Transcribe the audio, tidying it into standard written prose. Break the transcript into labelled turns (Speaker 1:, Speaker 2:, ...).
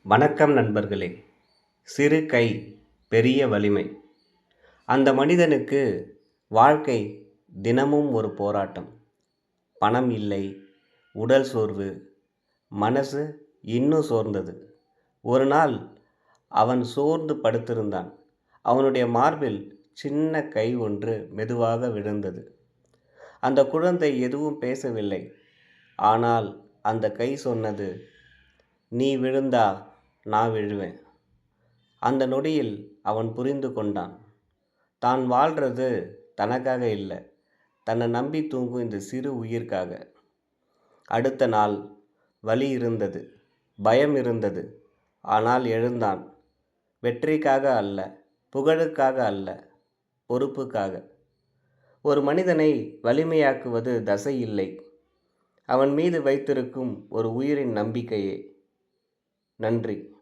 Speaker 1: வணக்கம் நண்பர்களே. சிறு கை பெரிய வலிமை. அந்த மனிதனுக்கு வாழ்க்கை தினமும் ஒரு போராட்டம். பணம் இல்லை, உடல் சோர்வு, மனசு இன்னும் சோர்ந்தது. ஒரு நாள் அவன் சோர்ந்து படுத்திருந்தான். அவனுடைய மார்பில் சின்ன கை ஒன்று மெதுவாக விழுந்தது. அந்த குழந்தை எதுவும் பேசவில்லை. ஆனால் அந்த கை சொன்னது, "நீ விழுந்தா நான் விழுவேன்." அந்த நொடியில் அவன் புரிந்து கொண்டான். தான் வாழ்கிறது தனக்காக இல்லை, தன்னை நம்பி தூங்கும் இந்த சிறு உயிர்க்காக. அடுத்த நாள் வலி இருந்தது, பயம் இருந்தது. ஆனால் எழுந்தான். வெற்றிக்காக அல்ல, புகழுக்காக அல்ல, பொறுப்புக்காக. ஒரு மனிதனை வலிமையாக்குவது தசை இல்லை, அவன் மீது வைத்திருக்கும் ஒரு உயிரின் நம்பிக்கையே. நன்றி.